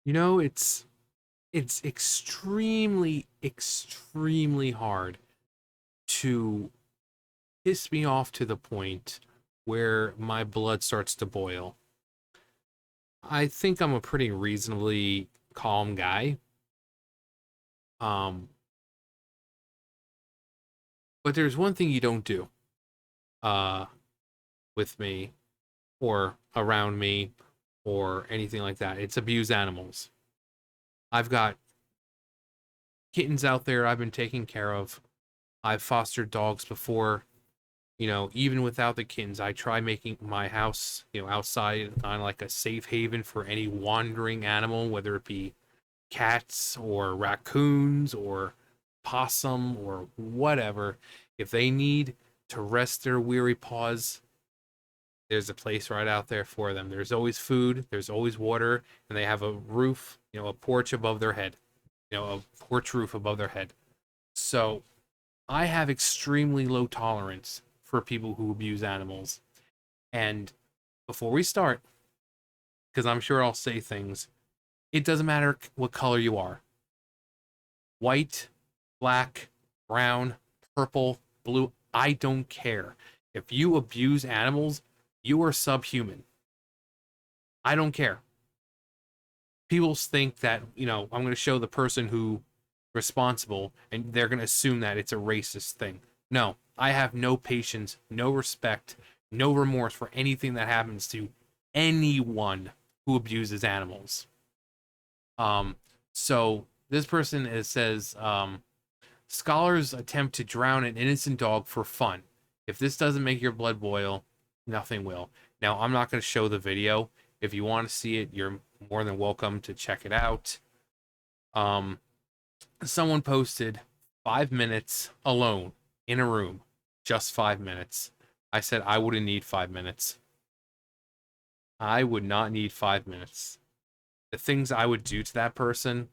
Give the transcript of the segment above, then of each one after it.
You know, it's extremely, extremely hard to piss me off to the point where my blood starts to boil. I think I'm a pretty reasonably calm guy. Um, but there's one thing you don't do uh with me or around me or anything like that. It's abuse animals. I've got kittens out there I've been taking care of. I've fostered dogs before. You know, even without the kittens, I try making my house, outside on like a safe haven for any wandering animal, whether it be cats or raccoons or possum or whatever. If they need to rest their weary paws, there's a place right out there for them. There's always food, there's always water, and they have a roof, a porch above their head, a porch roof above their head. So I have extremely low tolerance for people who abuse animals. And before we start, because I'm sure I'll say things, it doesn't matter what color you are, white, black, brown, purple, blue, I don't care. If you abuse animals, you are subhuman. I don't care. People think that, I'm going to show the person who responsible and they're going to assume that it's a racist thing. No, I have no patience, no respect, no remorse for anything that happens to anyone who abuses animals. Um, so this person says, scholars attempt to drown an innocent dog for fun. If this doesn't make your blood boil, nothing will. Now, I'm not going to show the video. If you want to see it, you're more than welcome to check it out. Um, Someone posted 5 minutes alone in a room, just 5 minutes. I said I wouldn't need 5 minutes. I would not need 5 minutes. The things I would do to that person,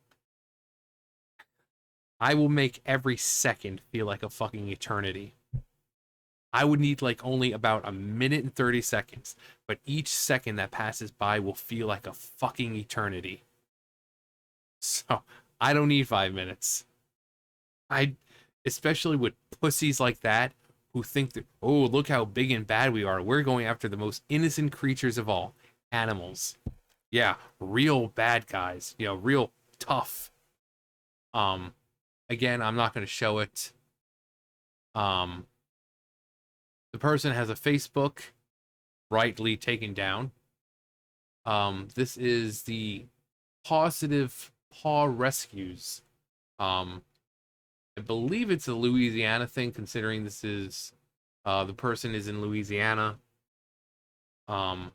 I will make every second feel like a fucking eternity. I would need like only about a minute and 30 seconds, but each second that passes by will feel like a fucking eternity. So I don't need 5 minutes. I, especially with pussies like that who think that, oh, look how big and bad we are. We're going after the most innocent creatures of all, animals. Yeah, real bad guys, real tough. Um, Again, I'm not going to show it. Um, the person has a Facebook, rightly taken down. This is the Positive Paw Rescues. Um, I believe it's a Louisiana thing, considering this is the person is in Louisiana. Um,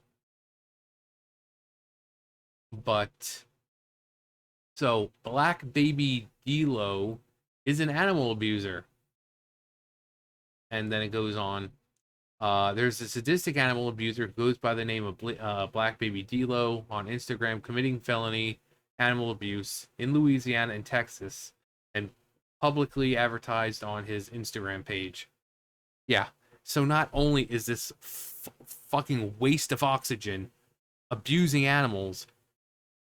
but so Black Baby Dilo is an animal abuser, and then it goes on. There's a sadistic animal abuser who goes by the name of Black Baby Dilo on Instagram, committing felony animal abuse in Louisiana and Texas, and publicly advertised on his Instagram page. Yeah. So not only is this fucking waste of oxygen abusing animals,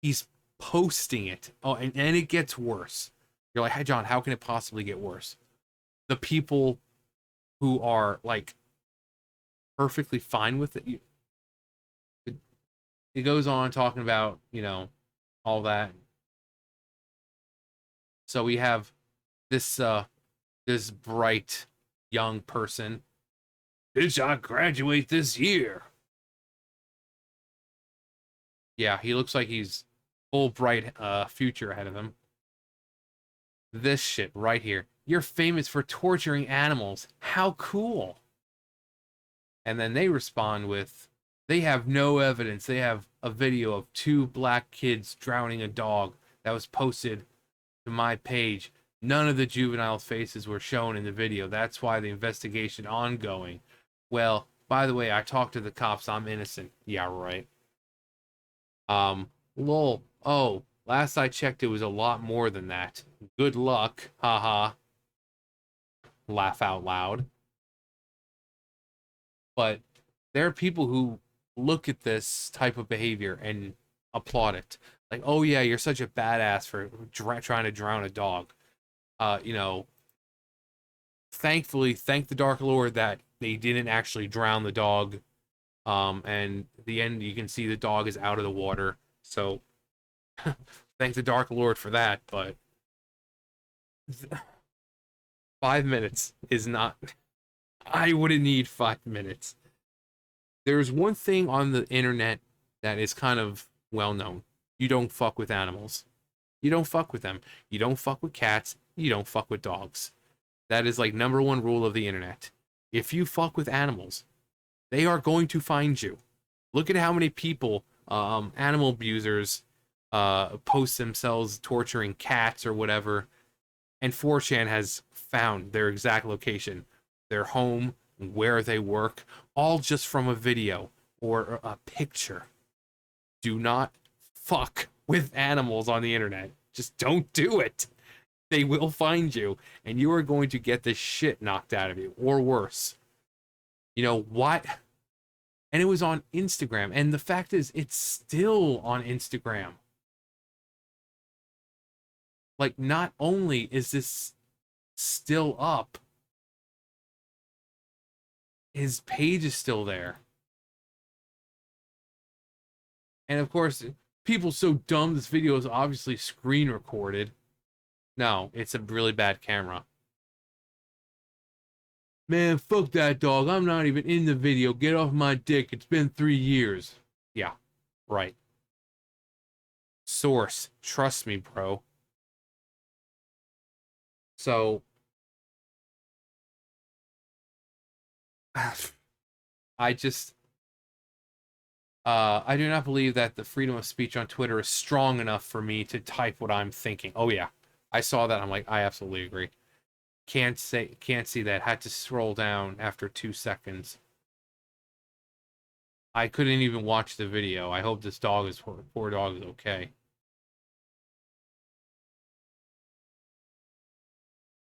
he's posting it. Oh, and it gets worse. You're like, hey, John, how can it possibly get worse? The people who are like perfectly fine with it, it goes on talking about, all that. So we have this this bright young person. Did John graduate this year? Yeah, he looks like he's full bright future ahead of him. This shit right here. You're famous for torturing animals. How cool. And then they respond with, they have no evidence. They have a video of two black kids drowning a dog that was posted to my page. None of the juvenile faces were shown in the video. That's why the investigation ongoing. Well, by the way, I talked to the cops. I'm innocent. Yeah, right. Lol. Oh, last I checked, it was a lot more than that. Good luck. Haha. Laugh out loud. But there are people who look at this type of behavior and applaud it. Like, oh yeah, you're such a badass for trying to drown a dog. You know, thankfully, thank the Dark Lord that they didn't actually drown the dog. And the end, you can see the dog is out of the water. So, thank the Dark Lord for that. But 5 minutes is not. I wouldn't need 5 minutes. There's one thing on the internet that is kind of well known. You don't fuck with animals. You don't fuck with them. You don't fuck with cats. You don't fuck with dogs. That is like number one rule of the internet. If you fuck with animals, they are going to find you. Look at how many people, animal abusers, post themselves torturing cats or whatever, and 4chan has found their exact location, their home, where they work, all just from a video or a picture. Do not fuck with animals on the internet. Just don't do it. They will find you, and you are going to get the shit knocked out of you, or worse. You know what? And it was on Instagram, and the fact is, it's still on Instagram. Like, not only is this still up, his page is still there. And of course, people so dumb, this video is obviously screen recorded. No, it's a really bad camera. Man, fuck that dog. I'm not even in the video. Get off my dick. It's been 3 years. Yeah, right. Source. Trust me, bro. So, I just, I do not believe that the freedom of speech on Twitter is strong enough for me to type what I'm thinking. Oh yeah, I saw that. I'm like, I absolutely agree. Can't see that. Had to scroll down after 2 seconds. I couldn't even watch the video. I hope this dog is poor dog is okay.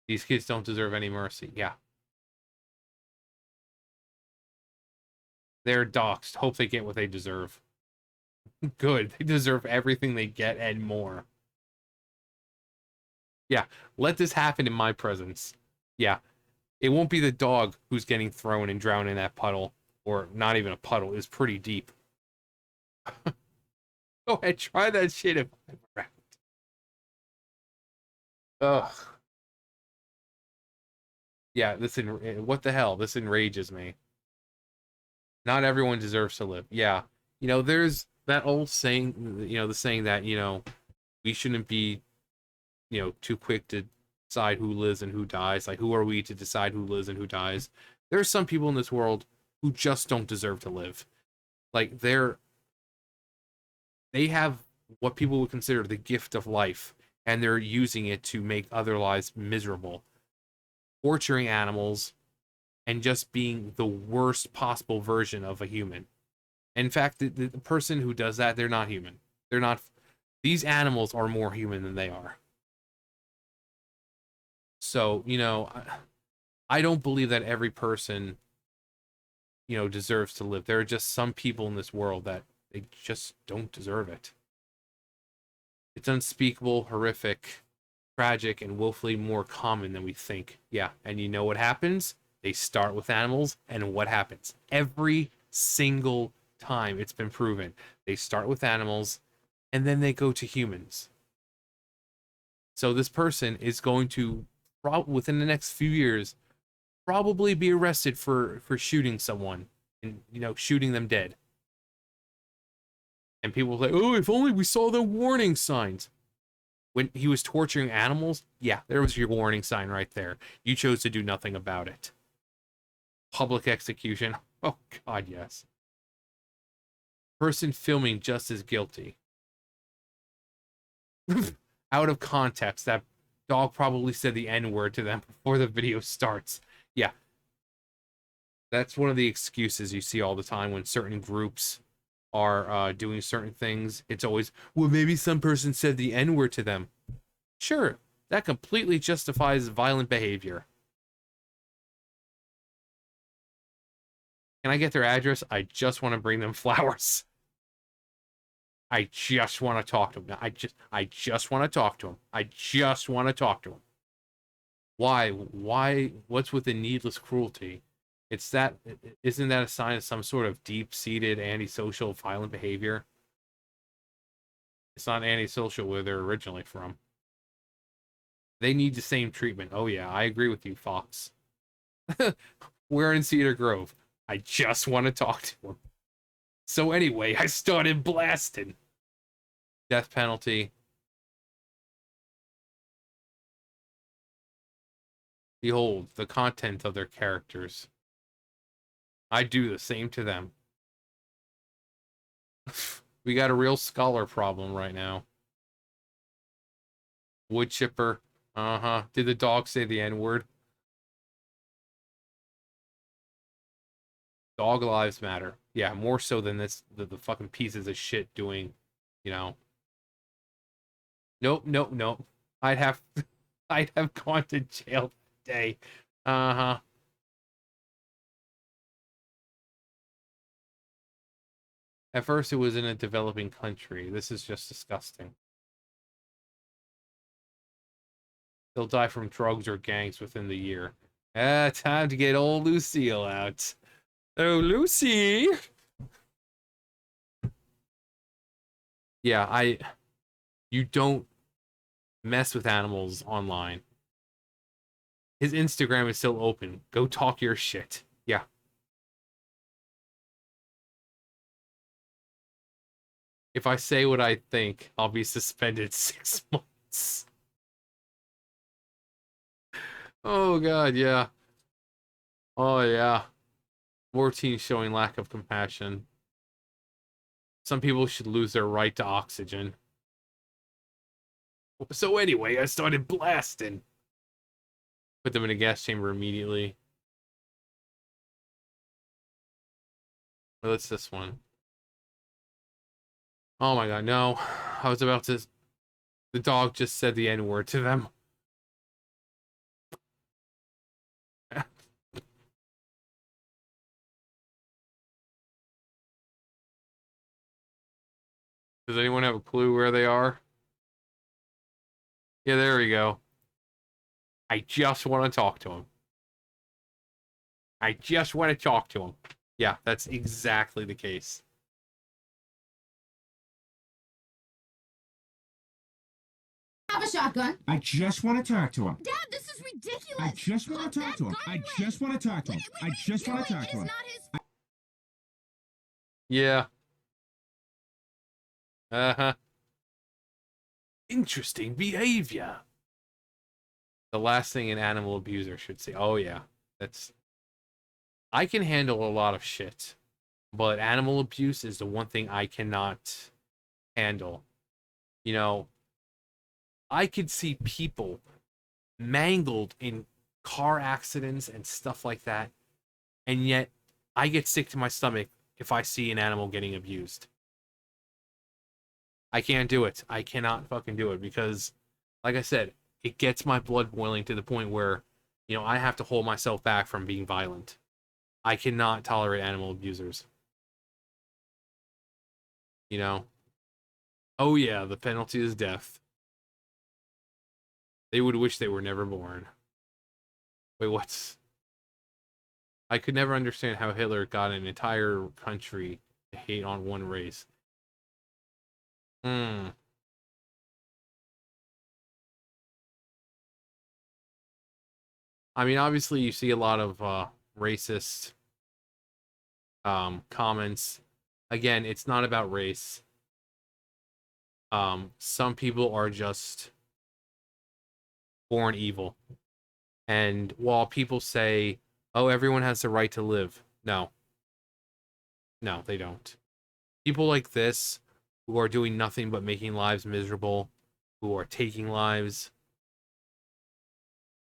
These kids don't deserve any mercy. Yeah. They're doxxed. Hope they get what they deserve. Good. They deserve everything they get and more. Yeah. Let this happen in my presence. Yeah. It won't be the dog who's getting thrown and drowned in that puddle. Or not even a puddle. It's pretty deep. Go ahead. Try that shit if I'm around. Ugh. Yeah. What the hell? This enrages me. Not everyone deserves to live. Yeah. There's that old saying, the saying that, we shouldn't be, too quick to decide who lives and who dies. Like, who are we to decide who lives and who dies? There are some people in this world who just don't deserve to live. Like, they have what people would consider the gift of life, and they're using it to make other lives miserable, torturing animals, and just being the worst possible version of a human. In fact, the person who does that, they're not human. They're not. These animals are more human than they are. So, I don't believe that every person, deserves to live. There are just some people in this world that they just don't deserve it. It's unspeakable, horrific, tragic, and woefully more common than we think. Yeah, and you know what happens? They start with animals, and what happens? Every single time it's been proven. They start with animals, and then they go to humans. So this person is going to, within the next few years, probably be arrested for shooting someone and, shooting them dead. And people will say, oh, if only we saw the warning signs. When he was torturing animals, yeah, there was your warning sign right there. You chose to do nothing about it. Public execution. Oh, God, yes. Person filming just as guilty. Out of context, that dog probably said the N-word to them before the video starts. Yeah. That's one of the excuses you see all the time when certain groups are doing certain things. It's always, well, maybe some person said the N-word to them. Sure, that completely justifies violent behavior. Can I get their address? I just want to bring them flowers. I just want to talk to him. I just want to talk to him. I just want to talk to him. Why? Why? What's with the needless cruelty? It's that, isn't that a sign of some sort of deep-seated antisocial violent behavior? It's not antisocial where they're originally from. They need the same treatment. Oh yeah, I agree with you, Fox. We're in Cedar Grove. I just want to talk to him. So anyway, I started blasting. Death penalty. Behold, the content of their characters. I do the same to them. We got a real scholar problem right now. Wood chipper. Uh-huh. Did the dog say the N-word? Dog lives matter. Yeah, more so than the fucking pieces of shit doing, you know. Nope, nope, nope. I'd have I'd have gone to jail that day. Uh-huh. At first it was in a developing country. This is just disgusting. They'll die from drugs or gangs within the year. Time to get old Lucille out. Oh, Lucy! Yeah, you don't mess with animals online. His Instagram is still open. Go talk your shit. Yeah. If I say what I think, I'll be suspended 6 months. Oh god, yeah. Oh yeah. More teens showing lack of compassion. Some people should lose their right to oxygen. So anyway, I started blasting. Put them in a gas chamber immediately. What's this one? Oh my god, no. I was about to... The dog just said the N-word to them. Does anyone have a clue where they are? Yeah, there we go. I just want to talk to him. I just want to talk to him. Yeah, that's exactly the case. Have a shotgun. I just want to talk to him. Dad, this is ridiculous. I just want to talk to him. I just want to talk to him. I just want to talk to him. Yeah. Uh-huh. Interesting behavior. The last thing an animal abuser should say. Oh, yeah. That's... I can handle a lot of shit. But animal abuse is the one thing I cannot handle. You know, I could see people mangled in car accidents and stuff like that. And yet, I get sick to my stomach if I see an animal getting abused. I can't do it. I cannot fucking do it because, like I said, it gets my blood boiling to the point where, you know, I have to hold myself back from being violent. I cannot tolerate animal abusers. You know? Oh yeah, the penalty is death. They would wish they were never born. Wait, what's... I could never understand how Hitler got an entire country to hate on one race. Hmm. I mean, obviously you see a lot of racist comments. Again, it's not about race. Some people are just born evil. And while people say, oh, everyone has the right to live, no. No, they don't. People like this, who are doing nothing but making lives miserable, who are taking lives,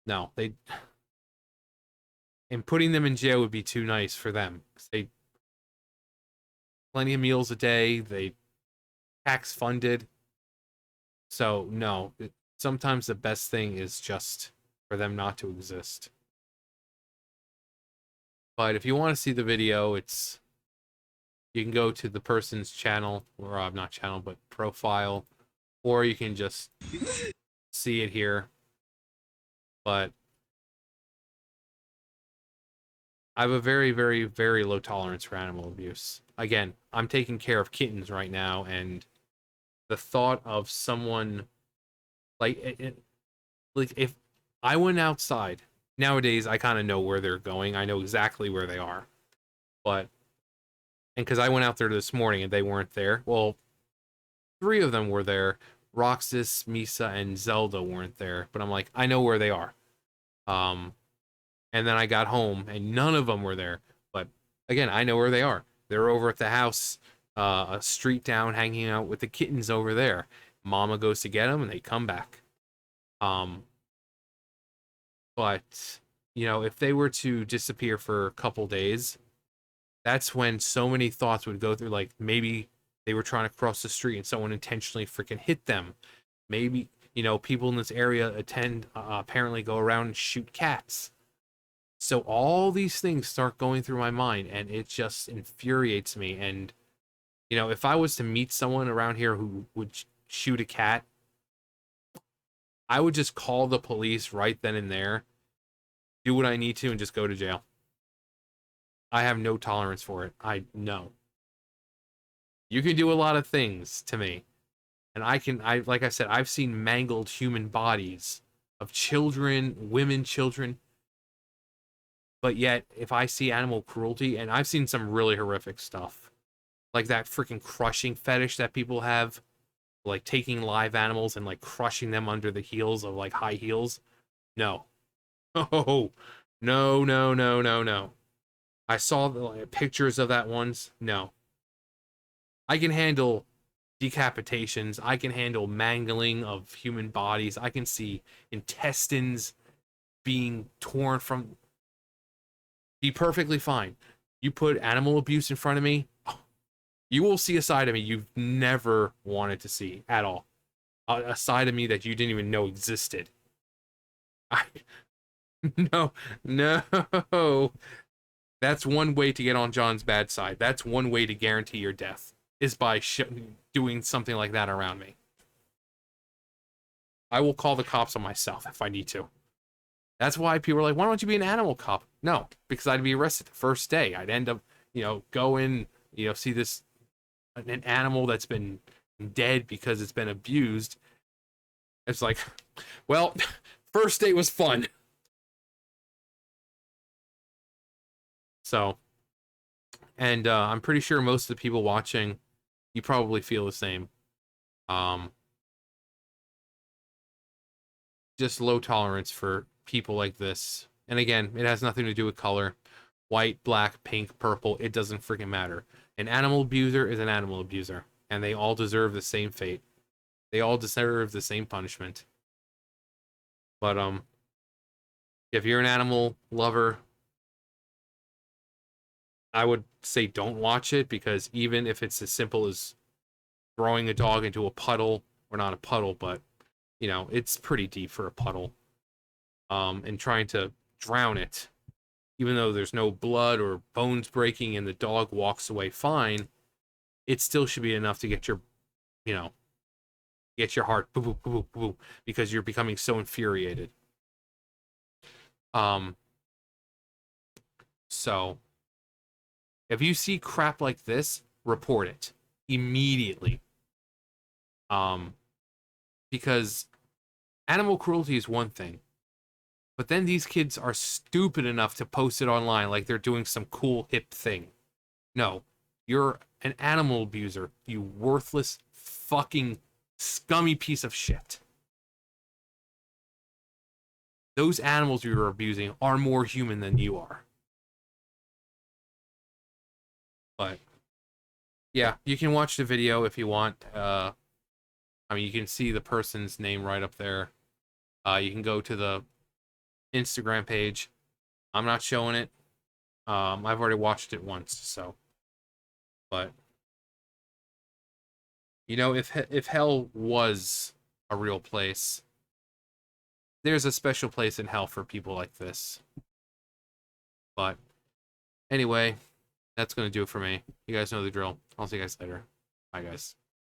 no, they... And putting them in jail would be too nice for them. They... Plenty of meals a day, they tax funded. So, no. Sometimes the best thing is just for them not to exist. But if you want to see the video, it's You can go to the person's channel, or not channel, but profile, or you can just see it here. But I have a very, very, very low tolerance for animal abuse. Again, I'm taking care of kittens right now, and the thought of someone like like if I went outside nowadays, I kind of know where they're going. I know exactly where they are, but and because I went out there this morning and they weren't there. Well, three of them were there. Roxas, Misa, and Zelda weren't there, but I'm like, I know where they are. Um, and then I got home and none of them were there. But again, I know where they are. They're over at the house, a street down, hanging out with the kittens over there. Mama goes to get them and they come back. Um, but you know, if they were to disappear for a couple days, that's when so many thoughts would go through. Like maybe they were trying to cross the street and someone intentionally freaking hit them. Maybe, you know, people in this area apparently go around and shoot cats. So all these things start going through my mind and it just infuriates me. And, you know, if I was to meet someone around here who would shoot a cat, I would just call the police right then and there, do what I need to, and just go to jail. I have no tolerance for it. I know. You can do a lot of things to me. And like I said, I've seen mangled human bodies of children, women, children. But yet, if I see animal cruelty, and I've seen some really horrific stuff, like that freaking crushing fetish that people have, like taking live animals and like crushing them under the heels of like high heels. No. Oh, no, no, no, no, no. I saw the pictures of that once. No. I can handle decapitations. I can handle mangling of human bodies. I can see intestines being torn from. Be perfectly fine. You put animal abuse in front of me, you will see a side of me you've never wanted to see at all. A side of me that you didn't even know existed. I, no, no. That's one way to get on John's bad side. That's one way to guarantee your death, is by doing something like that around me. I will call the cops on myself if I need to. That's why people are like, why don't you be an animal cop? No, because I'd be arrested the first day. I'd end up, you know, going, you know, see this, an animal that's been dead because it's been abused. It's like, well, first day was fun. So, and I'm pretty sure most of the people watching, you probably feel the same. Just low tolerance for people like this. And again, it has nothing to do with color. White, black, pink, purple, it doesn't freaking matter. An animal abuser is an animal abuser, and they all deserve the same fate. They all deserve the same punishment. But if you're an animal lover, I would say don't watch it, because even if it's as simple as throwing a dog into a puddle, or not a puddle, but you know, it's pretty deep for a puddle, and trying to drown it, even though there's no blood or bones breaking and the dog walks away fine, it still should be enough to get your, you know, get your heart boo boo boo boo boo, because you're becoming so infuriated. Um, so if you see crap like this, report it immediately. Because animal cruelty is one thing, but then these kids are stupid enough to post it online like they're doing some cool hip thing. No, you're an animal abuser, you worthless fucking scummy piece of shit. Those animals you're abusing are more human than you are. But yeah, you can watch the video if you want. I mean, you can see the person's name right up there. You can go to the Instagram page. I'm not showing it. I've already watched it once, so. But you know, if hell was a real place, there's a special place in hell for people like this. But anyway, that's gonna do it for me. You guys know the drill. I'll see you guys later. Bye, guys.